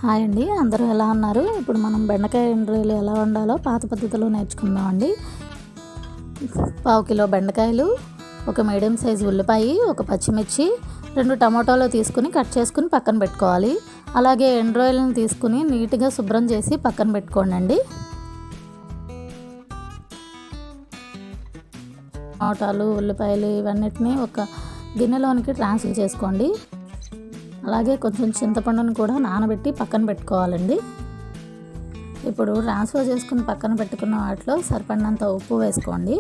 Hi అండి, అందరూ ఎలా ఉన్నారు? ఇప్పుడు మనం బెండకాయ ఎండ్రాయిలు ఎలా వండాలో పాత పద్ధతిలో నేర్చుకుందామండి. 1/2 కిలో బెండకాయలు, ఒక మీడియం సైజు ఉల్లిపాయ, ఒక పచ్చిమిర్చి, 2 టమాటాలు తీసుకుని కట్ చేసుకుని పక్కన పెట్టుకోవాలి. అలాగే ఎండ్రాయిలను తీసుకుని నీట్గా శుభ్రం చేసి పక్కన పెట్టుకోండి. టమాటాలు, ఉల్లిపాయలు ఇవన్నిటిని ఒక గిన్నెలోనికి ట్రాన్స్ఫర్ చేసుకోండి. అలాగే కొంచెం చింతపండును కూడా నానబెట్టి పక్కన పెట్టుకోవాలండి. ఇప్పుడు ట్రాన్స్ఫర్ చేసుకుని పక్కన పెట్టుకున్న వాటిలో సరిపడినంత ఉప్పు వేసుకోండి.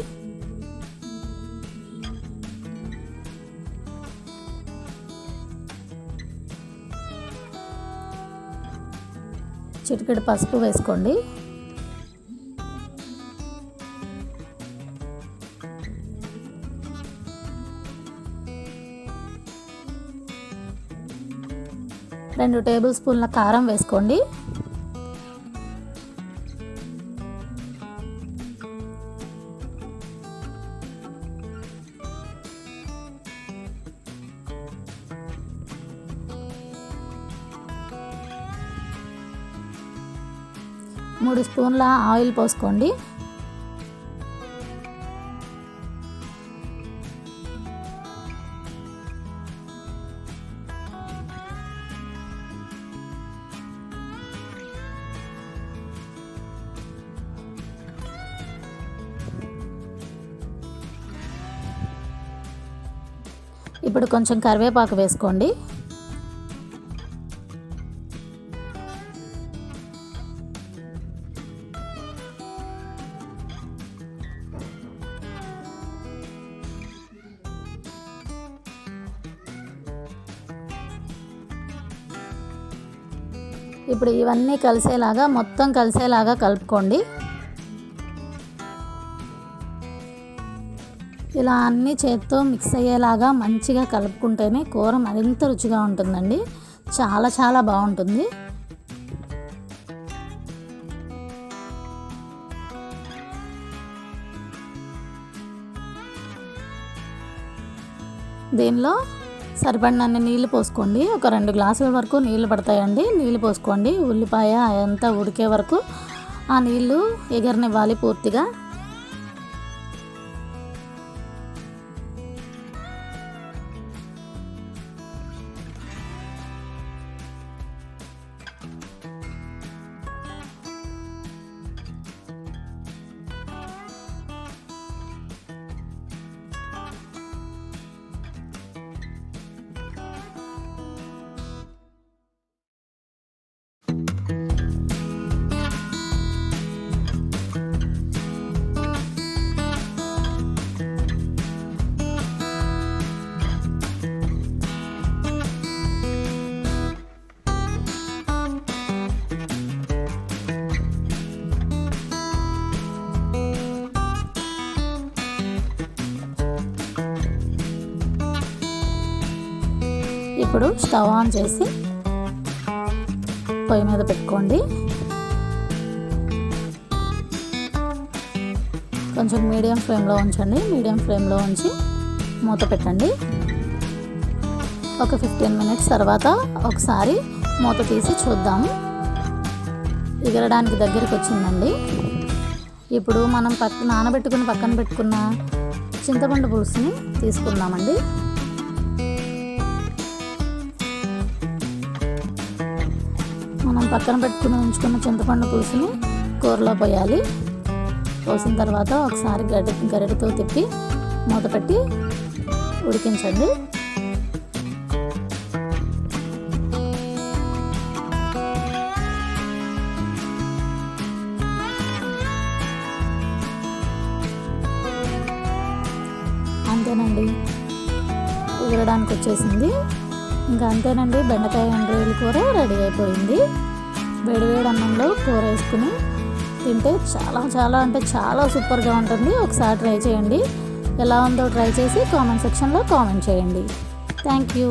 చిటికెడు పసుపు వేసుకోండి. రెండు టేబుల్ స్పూన్ల కారం వేసుకోండి. మూడు స్పూన్ల ఆయిల్ పోసుకోండి. ఇప్పుడు కొంచెం కరివేపాకు వేసుకోండి. ఇప్పుడు ఇవన్నీ మొత్తం కలిసేలాగా కలుపుకోండి. ఇలా అన్నీ చేత్తో మిక్స్ అయ్యేలాగా మంచిగా కలుపుకుంటేనే కూర మరింత రుచిగా ఉంటుందండి. చాలా బాగుంటుంది. దీనిలో సరిపడినన్ని నీళ్ళు పోసుకోండి. ఒక 2 గ్లాసుల వరకు నీళ్ళు పడతాయండి. నీళ్ళు పోసుకోండి. ఉల్లిపాయ అంతా ఉడికే వరకు ఆ నీళ్ళు ఎగరనివ్వాలి పూర్తిగా. ఇప్పుడు స్టవ్ ఆన్ చేసి పొయ్యి మీద పెట్టుకోండి. కొంచెం మీడియం ఫ్లేమ్లో ఉంచండి. మీడియం ఫ్లేమ్లో ఉంచి మూత పెట్టండి. ఒక 15 మినిట్స్ తర్వాత ఒకసారి మూత తీసి చూద్దాము. ఎగరడానికి దగ్గరికి వచ్చిందండి. ఇప్పుడు మనం నానబెట్టుకుని పక్కన పెట్టుకున్న చింతపండు పులుసుని తీసుకుందామండి. మనం పక్కన పెట్టుకుని ఉంచుకున్న చింతపండు పులుసుని కూరలో పోయాలి. పోసిన తర్వాత ఒకసారి గరిటెతో తిప్పి మూత పెట్టి ఉడికించండి. అంతేనండి, ఎగరడానికి వచ్చేసింది. ఇంకా అంతేనండి, బెండకాయ ఎండ్రాయిలు కూర రెడీ అయిపోయింది. వేడివేడి అన్నంలో కూర వేసుకుని తింటే చాలా సూపర్గా ఉంటుంది. ఒకసారి ట్రై చేయండి. ఎలా ఉందో ట్రై చేసి కామెంట్ సెక్షన్లో కామెంట్ చేయండి. Thank you.